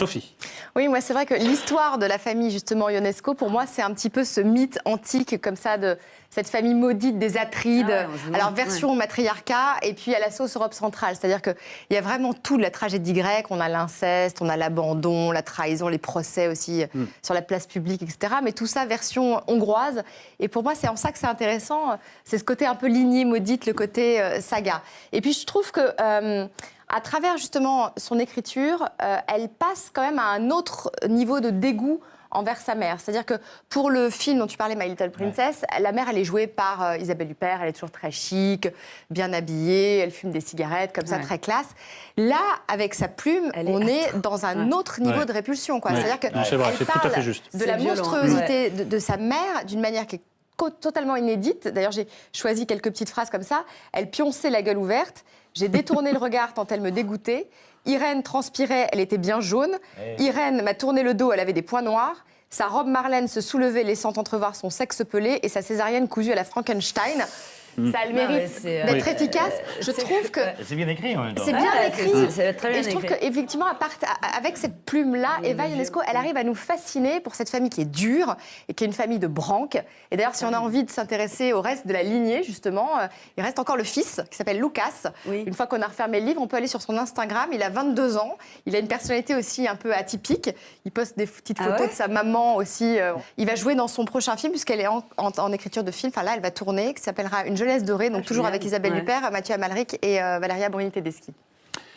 Sophie. Oui, moi, c'est vrai que l'histoire de la famille, justement, Ionesco, pour moi, c'est un petit peu ce mythe antique, comme ça, de cette famille maudite des Atrides. Alors, version matriarcat, et puis à la sauce Europe centrale. C'est-à-dire qu'il y a vraiment tout de la tragédie grecque. On a l'inceste, on a l'abandon, la trahison, les procès aussi sur la place publique, etc. Mais tout ça, version hongroise. Et pour moi, c'est en ça que c'est intéressant. C'est ce côté un peu lignée maudite, le côté saga. Et puis, je trouve que... à travers justement son écriture, elle passe quand même à un autre niveau de dégoût envers sa mère. C'est-à-dire que pour le film dont tu parlais, My Little Princess, la mère, elle est jouée par Isabelle Huppert, elle est toujours très chic, bien habillée, elle fume des cigarettes, comme ça, très classe. Là, avec sa plume, on est dans un autre niveau de répulsion, quoi. C'est-à-dire qu'elle parle de la monstruosité de sa mère d'une manière qui est totalement inédite. D'ailleurs, j'ai choisi quelques petites phrases comme ça. Elle pionçait la gueule ouverte. J'ai détourné le regard tant elle me dégoûtait. Irène transpirait, elle était bien jaune. Irène m'a tourné le dos, elle avait des points noirs. Sa robe Marlène se soulevait, laissant entrevoir son sexe pelé, et sa césarienne cousue à la Frankenstein. Ça a le mérite d'être efficace. Je trouve que... C'est bien écrit en même temps. C'est bien écrit. C'est très bien et je trouve qu'effectivement, avec cette plume-là, Eva Ionesco, elle arrive à nous fasciner pour cette famille qui est dure et qui est une famille de branques. Et d'ailleurs, si on a envie de s'intéresser au reste de la lignée, justement, il reste encore le fils qui s'appelle Lucas. Une fois qu'on a refermé le livre, on peut aller sur son Instagram. Il a 22 ans. Il a une personnalité aussi un peu atypique. Il poste des petites photos de sa maman aussi. Il va jouer dans son prochain film, puisqu'elle est en écriture de film. Enfin là, elle va tourner, qui s'appellera Une jeunesse dorée, donc toujours avec Isabelle Huppert, Mathieu Amalric et Valeria Bruni-Tedeschi.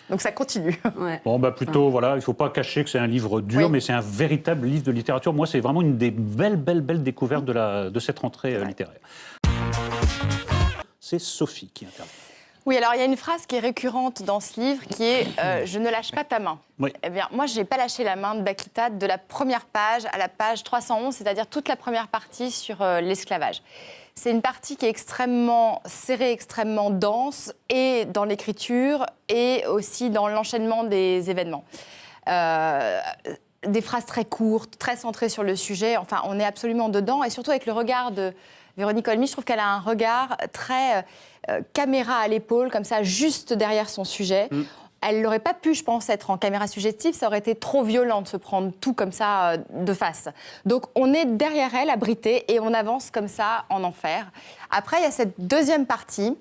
Donc ça continue. Bon, bah plutôt, voilà, il ne faut pas cacher que c'est un livre dur, mais c'est un véritable livre de littérature. Moi, c'est vraiment une des belles découvertes de cette rentrée littéraire. C'est Sophie qui intervient. Oui, alors il y a une phrase qui est récurrente dans ce livre qui est je ne lâche pas ta main. Eh bien, moi, je n'ai pas lâché la main de Bakita de la première page à la page 311, c'est-à-dire toute la première partie sur l'esclavage. C'est une partie qui est extrêmement serrée, extrêmement dense, et dans l'écriture, et aussi dans l'enchaînement des événements. Des phrases très courtes, très centrées sur le sujet. Enfin, on est absolument dedans, et surtout avec le regard de Véronique Olmy, je trouve qu'elle a un regard très caméra à l'épaule, comme ça, juste derrière son sujet. Elle n'aurait pas pu, je pense, être en caméra suggestive. Ça aurait été trop violent de se prendre tout comme ça de face. Donc, on est derrière elle, abrité, et on avance comme ça en enfer. Après, il y a cette deuxième partie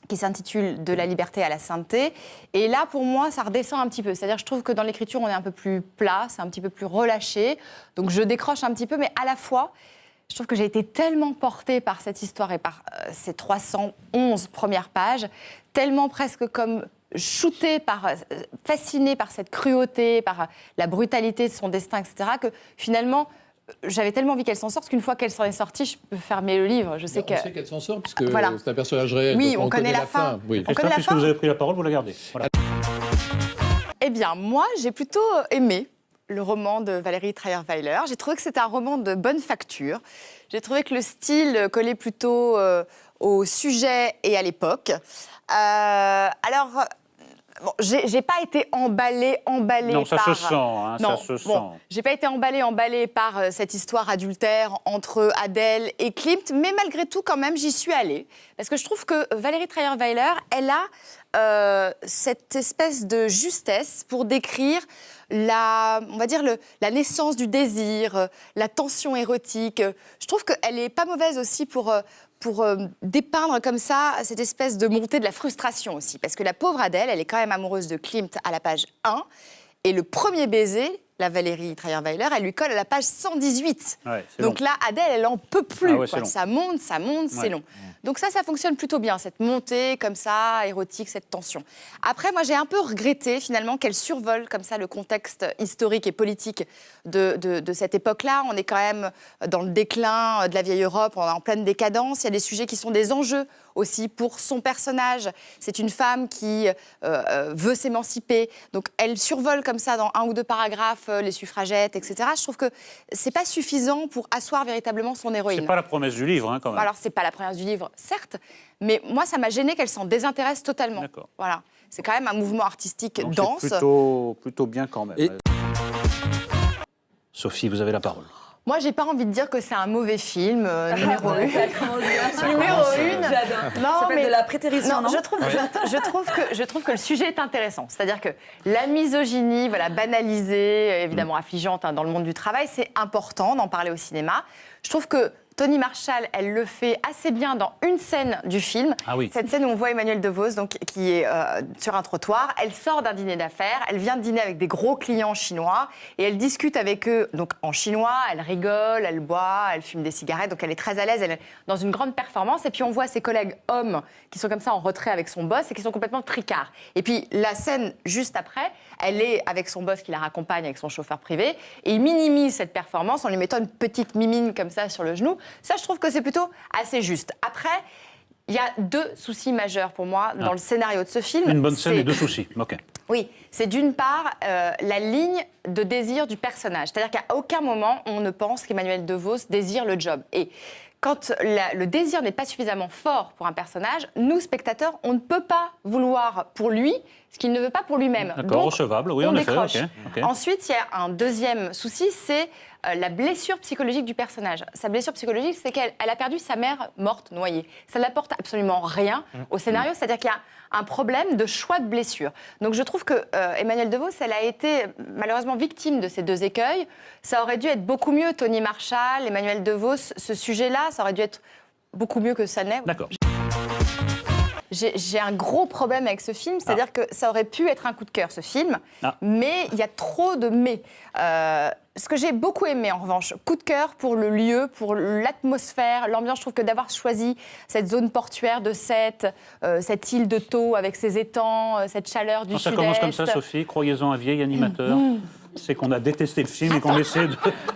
qui s'intitule « De la liberté à la sainteté ». Et là, pour moi, ça redescend un petit peu. C'est-à-dire, je trouve que dans l'écriture, on est un peu plus plat, c'est un petit peu plus relâché. Donc, je décroche un petit peu, mais à la fois... Je trouve que j'ai été tellement portée par cette histoire et par ces 311 premières pages, tellement presque comme shootée, fascinée par cette cruauté, par la brutalité de son destin, etc., que finalement, j'avais tellement envie qu'elle s'en sorte qu'une fois qu'elle s'en est sortie, je peux fermer le livre. Je sais on sait qu'elle s'en sort, puisque c'est un personnage réel. Oui, donc on connaît la fin. Oui. On connaît la puisque fin. vous avez pris la parole, vous la gardez. Voilà. Eh bien, moi, j'ai plutôt aimé le roman de Valérie Trierweiler. J'ai trouvé que c'était un roman de bonne facture. J'ai trouvé que le style collait plutôt au sujet et à l'époque. Alors, bon, j'ai pas été emballée non, ça par... se sent, hein, non, ça se sent. Bon, j'ai pas été emballée par cette histoire adultère entre Adèle et Klimt, mais malgré tout, quand même, j'y suis allée. Parce que je trouve que Valérie Trierweiler, elle a cette espèce de justesse pour décrire on va dire la naissance du désir, la tension érotique. Je trouve qu'elle n'est pas mauvaise aussi pour dépeindre comme ça cette espèce de montée de la frustration aussi. Parce que la pauvre Adèle, elle est quand même amoureuse de Klimt à la page 1. Et le premier baiser, la Valérie Trierweiler, elle lui colle à la page 118. Donc là, Adèle, elle n'en peut plus. Ça monte, c'est long. Donc ça fonctionne plutôt bien, cette montée comme ça, érotique, cette tension. Après, moi, j'ai un peu regretté, finalement, qu'elle survole comme ça le contexte historique et politique de cette époque-là. On est quand même dans le déclin de la vieille Europe, on est en pleine décadence. Il y a des sujets qui sont des enjeux aussi pour son personnage. C'est une femme qui veut s'émanciper. Donc, elle survole comme ça dans un ou deux paragraphes les suffragettes, etc. Je trouve que c'est pas suffisant pour asseoir véritablement son héroïne. C'est pas la promesse du livre, hein, quand même. Alors, c'est pas la promesse du livre, certes, mais moi, ça m'a gêné qu'elle s'en désintéresse totalement. D'accord. Voilà. C'est quand même un mouvement artistique donc dense. C'est plutôt bien quand même. Sophie, vous avez la parole. Moi, j'ai pas envie de dire que c'est un mauvais film, numéro 1. Numéro 1. Ça s'appelle de la prétérition, non? Je trouve que le sujet est intéressant. C'est-à-dire que la misogynie, voilà, banalisée, évidemment affligeante dans le monde du travail, c'est important d'en parler au cinéma. Je trouve que Toni Marshall, elle le fait assez bien dans une scène du film. Ah oui. Cette scène où on voit Emmanuel DeVos donc, qui est sur un trottoir. Elle sort d'un dîner d'affaires. Elle vient de dîner avec des gros clients chinois. Et elle discute avec eux donc, en chinois. Elle rigole, elle boit, elle fume des cigarettes. Donc elle est très à l'aise. Elle est dans une grande performance. Et puis on voit ses collègues hommes qui sont comme ça en retrait avec son boss et qui sont complètement tricards. Et puis la scène juste après, elle est avec son boss qui la raccompagne avec son chauffeur privé. Et il minimise cette performance en lui mettant une petite mimine comme ça sur le genou. Ça, je trouve que c'est plutôt assez juste. Après, il y a 2 soucis majeurs pour moi dans le scénario de ce film. Une bonne scène et 2 soucis. Ok. Oui, c'est d'une part la ligne de désir du personnage. C'est-à-dire qu'à aucun moment, on ne pense qu'Emmanuel DeVos désire le job. Et quand le désir n'est pas suffisamment fort pour un personnage, nous, spectateurs, on ne peut pas vouloir pour lui ce qu'il ne veut pas pour lui-même. D'accord, recevable, oui, on en effet. décroche. Okay. Ensuite, il y a un deuxième souci, c'est la blessure psychologique du personnage. Sa blessure psychologique, c'est qu'elle a perdu sa mère morte, noyée. Ça n'apporte absolument rien au scénario, c'est-à-dire qu'il y a un problème de choix de blessure. Donc je trouve que Emmanuel DeVos, elle a été malheureusement victime de ces 2 écueils. Ça aurait dû être beaucoup mieux, Toni Marshall, Emmanuel DeVos, ce sujet-là, ça aurait dû être beaucoup mieux que ça n'est. D'accord. J'ai un gros problème avec ce film, c'est-à-dire que ça aurait pu être un coup de cœur, ce film, mais il y a trop de mais. Ce que j'ai beaucoup aimé, en revanche, coup de cœur pour le lieu, pour l'atmosphère, l'ambiance. Je trouve que d'avoir choisi cette zone portuaire de Sète, cette île de Thau avec ses étangs, cette chaleur du Quand ça sud-est. commence comme ça, Sophie, croyez-en un vieil animateur, c'est qu'on a détesté le film et qu'on essaie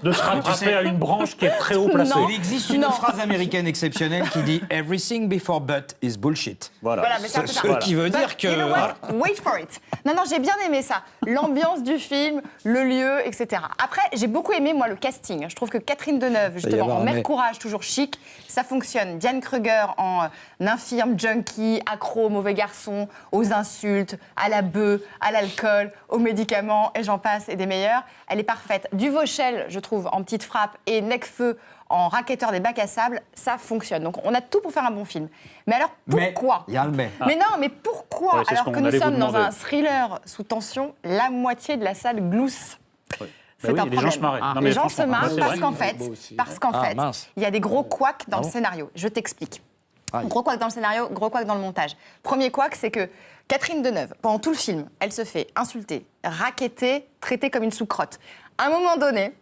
de se rattraper à une branche qui est très haut placée. Non. Il existe une phrase américaine exceptionnelle qui dit « Everything before but is bullshit ». Voilà, mais c'est un peu ça. Ce qui veut dire que... You know what? Wait for it. Non, j'ai bien aimé ça. L'ambiance du film, le lieu, etc. Après, j'ai beaucoup aimé, moi, le casting. Je trouve que Catherine Deneuve, justement, en mère courage, toujours chic, ça fonctionne. Diane Kruger en infirme, junkie, accro, mauvais garçon, aux insultes, à la bœuf, à l'alcool, aux médicaments, et j'en passe, et des meilleurs. Elle est parfaite. Duvauchel, je trouve, en petite frappe, et Necfeu en racketteur des bacs à sable, ça fonctionne. Donc on a tout pour faire un bon film. Mais alors pourquoi? Il y a un mais. Mais non, mais pourquoi, Ouais, c'est ce alors qu'on que nous allait vous sommes dans demander. un thriller sous tension, la moitié de la salle glousse? Oui. C'est Bah un oui, les problème. gens se marraient. Non, mais Les gens se franchement, marrent c'est parce vrai. qu'en fait, mince. il y a des gros couacs dans le scénario. Je t'explique. Gros couac dans le scénario, gros couac dans le montage. Premier couac, c'est que Catherine Deneuve, pendant tout le film, elle se fait insulter, racketter, traiter comme une sous-crotte. À un moment donné,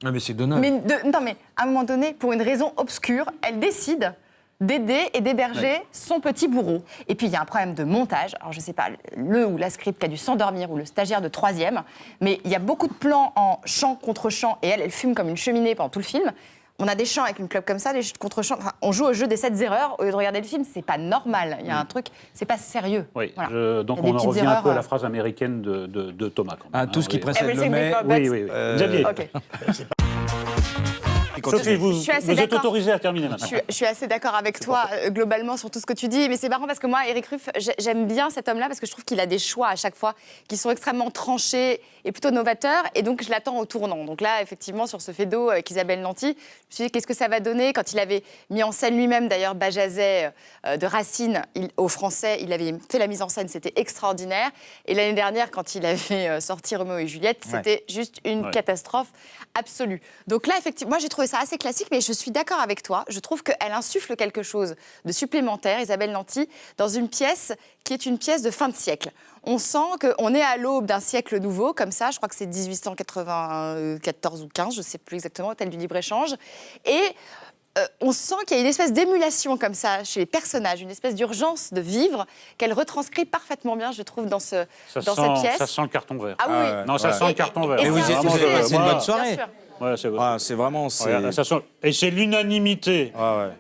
Ah, mais c'est Deneuve. mais à un moment donné, pour une raison obscure, elle décide d'aider et d'héberger son petit bourreau. Et puis, il y a un problème de montage. Alors, je ne sais pas, le ou la script qui a dû s'endormir ou le stagiaire de 3e, mais il y a beaucoup de plans en chant contre chant et elle fume comme une cheminée pendant tout le film. On a des chants avec une clope comme ça, des contre-chants. Enfin, on joue au jeu des 7 erreurs au lieu de regarder le film. C'est pas normal. Il y a un truc, c'est pas sérieux. Oui, Voilà. donc Il y a des on en petites revient un erreurs, peu à la phrase américaine de Thomas. Quand même, Tout ce qui précède le Everything mais. before Oui, but. oui, oui. Xavier, Ok. Sophie, vous Je suis assez êtes d'accord. autorisée à terminer maintenant. Je suis assez d'accord avec toi globalement sur tout ce que tu dis, mais c'est marrant parce que moi, Éric Ruff, j'aime bien cet homme-là parce que je trouve qu'il a des choix à chaque fois qui sont extrêmement tranchés et plutôt novateurs, et donc je l'attends au tournant. Donc là, effectivement, sur ce fait d'eau avec Isabelle Nanty, je me suis dit qu'est-ce que ça va donner quand il avait mis en scène lui-même, d'ailleurs, Bajazet de Racine au Français, il avait fait la mise en scène, c'était extraordinaire. Et l'année dernière, quand il avait sorti Roméo et Juliette, c'était juste une catastrophe absolue. Donc là, effectivement, moi j'ai trouvé ça assez classique, mais je suis d'accord avec toi. Je trouve qu'elle insuffle quelque chose de supplémentaire, Isabelle Nanty, dans une pièce qui est une pièce de fin de siècle. On sent qu'on est à l'aube d'un siècle nouveau, comme ça, je crois que c'est 1894 ou 15, je ne sais plus exactement, tel du libre-échange. Et on sent qu'il y a une espèce d'émulation comme ça chez les personnages, une espèce d'urgence de vivre qu'elle retranscrit parfaitement bien, je trouve, dans cette pièce. Ça sent le carton vert. Ah oui, Non, ça sent le carton vert. Et vous avez passé une bonne soirée. Ouais, c'est vrai. Ah, c'est vraiment... Ouais, ça sent... Et c'est l'unanimité. Ah, ouais.